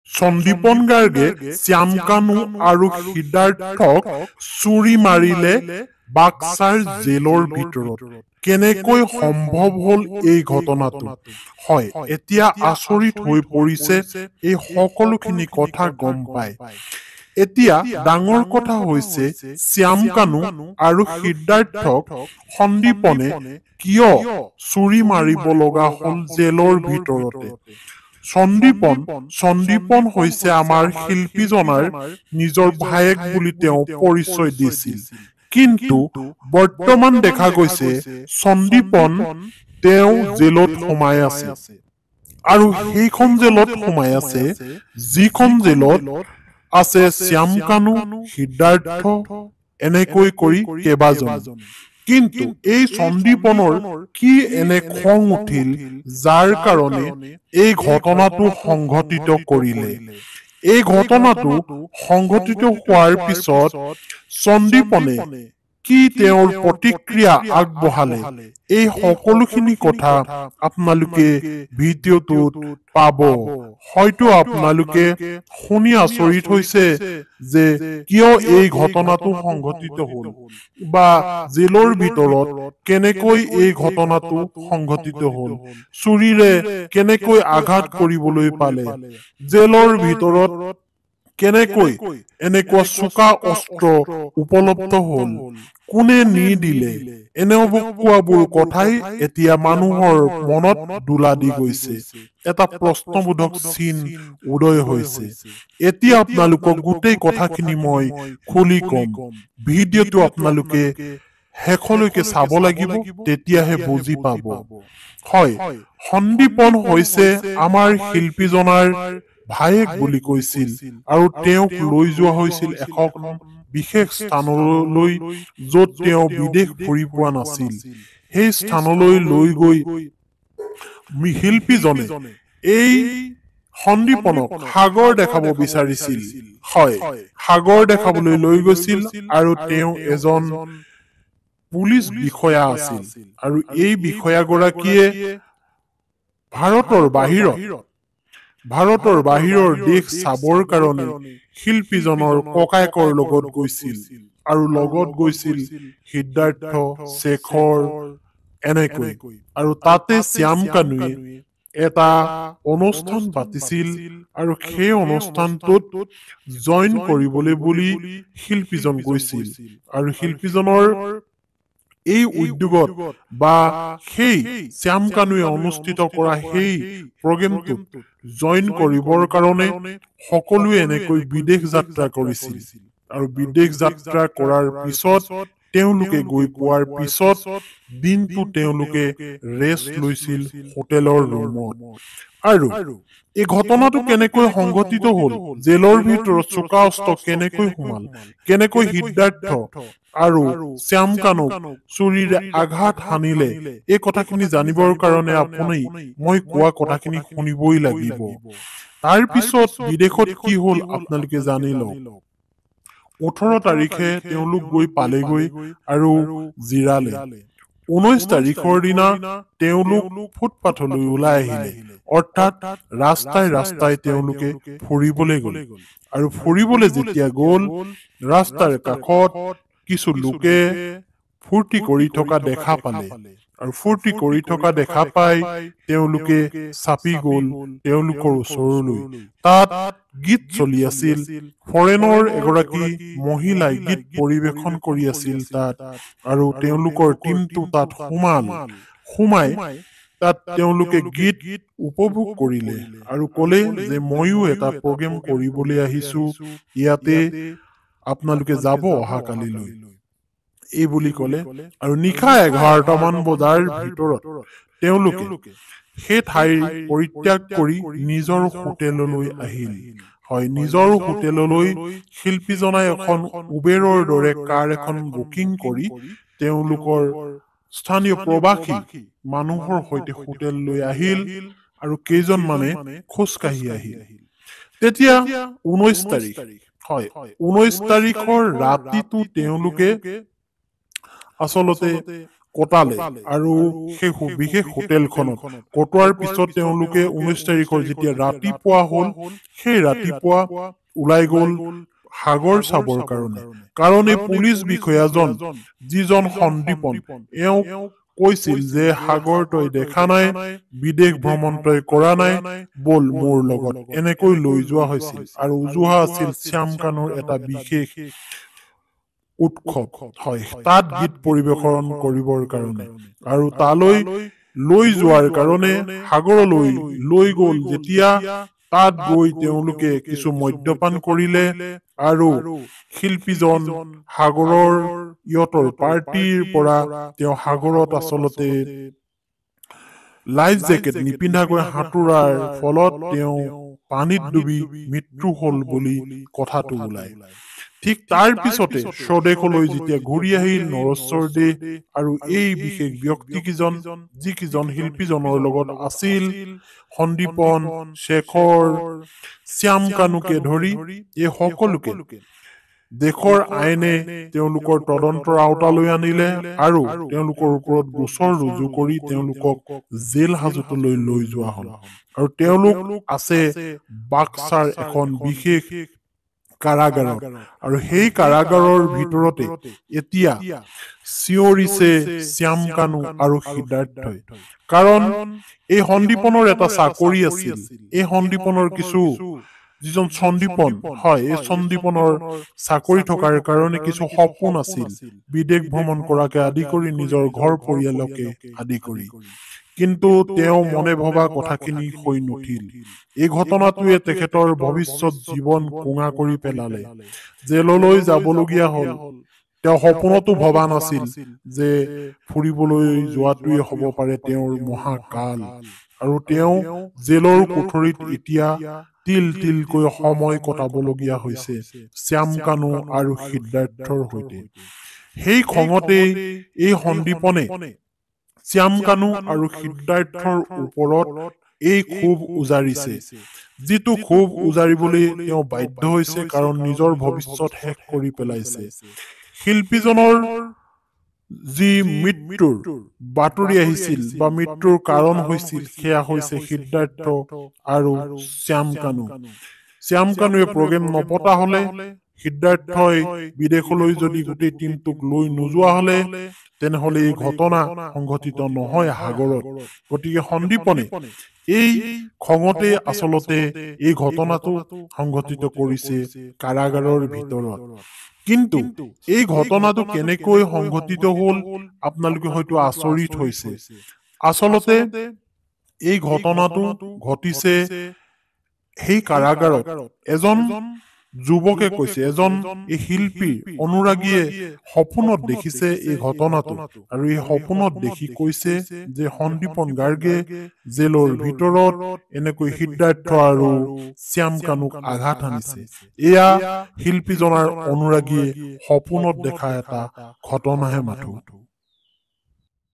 সন্দীপন গাৰ্গে শ্যাম কানু আৰু সিদ্ধাৰ্থক চুৰি মাৰিলে বাক্সাৰ জেলৰ ভিতৰত। কেনেকৈ সম্ভৱ হ'ল এই ঘটনাটো? হয়, এতিয়া আচৰিত হৈ পৰিছে এই সকলোখিনি কথা গম পায়। এতিয়া ডাঙৰ কথা হৈছে শ্যাম কানু আৰু সিদ্ধাৰ্থক সন্দীপনে কিয় চুৰি মাৰিব লগা হ'ল জেলৰ ভিতৰতে। সন্দীপন হৈছে আমাৰ শিল্পীজনাৰ নিজৰ ভায়েক বুলি তেওঁ পৰিচয় দিছিল। কিন্তু বৰ্তমান দেখা গৈছে সন্দীপন তেওঁ জেলত সোমাই আছে, আৰু সেইখন জেলত সোমাই আছে যিখন জেলত আছে শ্যাম কানু, সিদ্ধাৰ্থ, এনেকৈ কৰি কেইবাজন। কিন্তু এই সন্দীপনৰ কি এনে খং উঠিল যাৰ কাৰণে এই ঘটনাটো সংঘটিত কৰিলে? এই ঘটনাটো সংঘটিত হোৱাৰ পিছত সন্দীপনে কি তেওঁৰ প্ৰতিক্ৰিয়া আগবঢ়ালে, এই সকলোখিনি কথা আপোনালোকে ভিডিঅ'টোত পাব। হয়তো আপোনালোকে শুনি আচৰিত হৈছে যে কিয় এই ঘটনাটো সংঘটিত হ'ল, বা জেলৰ ভিতৰত কেনেকৈ এই ঘটনাটো সংঘটিত হ'ল, চুৰিৰে কেনেকৈ আঘাত কৰিবলৈ পালে, জেলৰ ভিতৰত কেনেকৈ এনেকুৱা চোকা অস্ত্ৰ উপলব্ধ হ'ল, কোনে নি দিলে, এনেকুৱাবোৰ কথাই এতিয়া মানুহৰ মনত দোলা দি গৈছে। এটা প্ৰশ্নবোধক চিন উদয় হৈছে। এতিয়া আপোনালোকক গোটেই কথাখিনি মই খুলি কম। ভিডিঅ'টো আপোনালোকে শেষলৈকে চাব লাগিব, তেতিয়াহে বুজি পাব। হয়, সন্দীপন হৈছে আমাৰ শিল্পীজনাৰ ভায়েক বুলি কৈছিল, আৰু তেওঁক লৈ যোৱা হৈছিল এখন বিশেষ স্থানলৈ য'ত তেওঁ বিদেশ ফুৰি পোৱা নাছিল। সেই স্থানলৈ লৈ গৈ শিল্পীজনে এই সন্দীপনক সাগৰ দেখাব বিচাৰিছিল। হয়, সাগৰ দেখাবলৈ লৈ গৈছিল, আৰু তেওঁ এজন পুলিচ বিষয়া আছিল, আৰু এই বিষয়াগৰাকীয়ে ভাৰতৰ বাহিৰৰ দেশ চাবৰ কাৰণে শিল্পীজনৰ ককায়েকৰ লগত গৈছিল, আৰু লগত গৈছিল সিদ্ধাৰ্থ, শেখৰ, এনেকৈ। আৰু তাতে শ্যাম কানুৱে এটা অনুষ্ঠান পাতিছিল, আৰু সেই অনুষ্ঠানটোত জইন কৰিবলৈ বুলি শিল্পীজন গৈছিল, আৰু শিল্পীজনৰ এই উদ্যোগত বা সেই শ্যাম কানুৱে অনুষ্ঠিত কৰা সেই প্ৰগ্ৰেমটোত জইন কৰিবৰ কাৰণে সকলোৱে এনেকৈ বিদেশ যাত্ৰা কৰিছিল। আৰু বিদেশ যাত্ৰা কৰাৰ পিছত তেওঁলোকে গৈ পোৱাৰ পিছত দিনটো তেওঁলোকে ৰেষ্ট লৈছিল হোটেলৰ ৰুমত। আৰু এই ঘটনাটো কেনেকৈ সংঘটিত হ'ল, জেলৰ ভিতৰত চোকা অস্ত্ৰ কেনেকৈ সোমাল, কেনেকৈ সিদ্ধাৰ্থ আৰু শ্যাম কানুক চুৰিৰে আঘাত হানিলে, এই কথাখিনি জানিবৰ কাৰণে আপুনি মই কোৱা কথাখিনি শুনিবই লাগিব। তাৰ পিছত বিদেশত কি হ'ল আপোনালোকে জানি লওক। 18 তাৰিখে তেওঁলোক গৈ পালেগৈ আৰু জিৰালে। 19 তাৰিখৰ দিনা তেওঁলোক ফুটপাথলৈ ওলাই আহিলে, অৰ্থাৎ ৰাস্তাই তেওঁলোকে ফুৰিবলৈ গ'ল। আৰু ফুৰিবলৈ যেতিয়া গ'ল, ৰাস্তাৰ কাষত কিছু লোকে ফূৰ্তি কৰি থকা দেখা পালে, আৰু ফূৰ্তি কৰি থকা দেখা পাই তেওঁলোকে চাপি গ'ল তেওঁলোকৰ ওচৰলৈ। তাত গীত চলি আছিল, ফৰেনৰ এগৰাকী মহিলাই গীত পৰিৱেশন কৰি আছিল তাত, আৰু তেওঁলোকৰ টিমটো তাত সোমাই তাত তেওঁলোকে গীত উপভোগ কৰিলে, আৰু ক'লে যে ময়ো এটা প্ৰগ্ৰেম কৰিবলৈ আহিছো ইয়াতে, আপোনালোকে যাব অহাকালিলৈ, এই বুলি ক'লে। আৰু নিশা 11টামান বজাৰ ভিতৰত তেওঁলোকে সেই ঠাই পৰিত্যাগ কৰি নিজৰ হোটেললৈ আহিল। হয়, নিজৰ হোটেললৈ শিল্পীজনাই এখন উবেৰৰ দৰে কাৰ এখন বুকিং কৰি তেওঁলোকৰ স্থানীয় প্ৰবাসী মানুহৰ সৈতে হোটেললৈ আহিল, আৰু কেইজনমানে খোজকাঢ়ি আহিল। তেতিয়া 19 তাৰিখ, হয়, 19 তাৰিখৰ ৰাতিটো তেওঁলোকে আচলতে কটালে আৰু সেই বিশেষ হোটেলখনত কটোৱাৰ পিছত তেওঁলোকে 19 তাৰিখৰ যেতিয়া ৰাতিপুৱা হ'ল সেই ৰাতিপুৱা ওলাই গ'ল সাগৰ চাবৰ কাৰণে কাৰণ এই পুলিচ বিষয়াজন যিজন সন্দীপন এওঁ কৈছিল যে সাগৰ তই দেখা নাই বিদেশ ভ্ৰমণ তই কৰা নাই বল মোৰ লগত এনেকৈ লৈ যোৱা হৈছিল আৰু উজুহা আছিল শ্যামকানুৰ এটা বিশেষ উৎসৱ হয় তাত গীত পৰিবেশন কৰিবৰ কাৰণে আৰু তালৈ লৈ যোৱাৰ কাৰণে সাগৰলৈ লৈ গ'ল যেতিয়া তাত গৈ তেওঁলোকে কিছু মদ্যপান কৰিলে আৰু শিল্পীজন সাগৰৰ ইহঁতৰ পাৰ্টিৰ পৰা তেওঁ সাগৰত আচলতে লাইফ জেকেট নিপিন্ধাকৈ সাঁতোৰাৰ ফলত তেওঁ পানীত ডুবি মৃত্যু হ'ল বুলি কথাটো ওলায় ঠিক তাৰ পিছতে স্বদেশলৈ যেতিয়া ঘূৰি আহিল নৰেশ্বৰ দে আৰু এই বিশেষ ব্যক্তিকেইজন যিকেইজন শিল্পীজনৰ লগত আছিল সন্দীপন শেখৰ শ্যামকানুকে ধৰি এই সকলোকে দেশৰ আইনে তেওঁলোকৰ তদন্তৰ আওতালৈ আনিলে আৰু তেওঁলোকৰ ওপৰত গোচৰ ৰুজু কৰি তেওঁলোকক জেল হাজতলৈ লৈ যোৱা হ'ল আৰু তেওঁলোক আছে বাক্সাৰ এখন বিশেষ কাৰাগাৰত আৰু সেই কাৰাগাৰৰ ভিতৰতে এতিয়া চিঞৰিছে শ্যামকানু আৰু সিদ্ধাৰ্থই কাৰণ এই সন্দীপনৰ এটা চাকৰি আছিল এই সন্দীপনৰ কিছু যিজন সন্দীপন হয় এই সন্দীপনৰ চাকৰি থকাৰ কাৰণে কিছু সপোন আছিল বিদেশ ভ্ৰমণ কৰাকে আদি কৰি নিজৰ ঘৰ পৰিয়ালকে আদি কৰি কিন্তু তেওঁ মনে ভবা কথাখিনি হৈ নুঠিল এই ঘটনাটোৱে তেখেতৰ ভৱিষ্যত জীৱন কোঙা কৰি পেলালে জেললৈ যাবলগীয়া হ'ল তেওঁ সপোনতো ভবা নাছিল যে ফুৰিবলৈ যোৱাটোৱে হ'ব পাৰে তেওঁৰ মহাকাল আৰু তেওঁ জেলৰ কোঠৰীত এতিয়া তিল তিলকৈ সময় কটাবলগীয়া হৈছে শ্যামকানু আৰু সিদ্ধাৰ্থৰ সৈতে সেই খঙতে এই সন্দীপনে শ্যামকানু আৰু সিদ্ধাৰ্থৰ ওপৰত এই ক্ষোভ উজাৰিছে যিটো ক্ষোভ উজাৰিবলৈ তেওঁ বাধ্য হৈছে কাৰণ নিজৰ ভৱিষ্যত শেষ কৰি পেলাইছে শিল্পীজনৰ যি মৃত্যুৰ বাতৰি আহিছিল বা মৃত্যুৰ কাৰণ হৈছিল সেয়া হৈছে সিদ্ধাৰ্থ আৰু শ্যামকানুৱে প্ৰগ্ৰেম নপতা হলে সিদ্ধাৰ্থই বিদেশলৈ যদি গোটেই টিমটোক লৈ নোযোৱা হলে তেনেহলে এই ঘটনা সংঘটিত নহয় সাগৰত গতিকে সন্দীপনে এই খঙতে আচলতে এই ঘটনাটো সংঘটিত কৰিছে কাৰাগাৰৰ ভিতৰত কিন্তু এই ঘটনাটো কেনেকৈ সংঘটিত হ'ল আপোনালোকে হয়তো আচৰিত হৈছে আচলতে এই ঘটনাটো ঘটিছে সেই কাৰাগাৰত এজন যুৱকে কৈছে এজন এই শিল্পী অনুৰাগীয়ে সপোনত দেখিছে এই ঘটনাটো আৰু এই সপোনত দেখি কৈছে যে সন্দীপন গাৰ্গে জেলৰ ভিতৰত এনেকৈ সিদ্ধাৰ্থ আৰু শ্যামকানুক আঘাত আনিছে এয়া শিল্পীজনৰ অনুৰাগীয়ে সপোনত দেখা এটা ঘটনাহে মাথো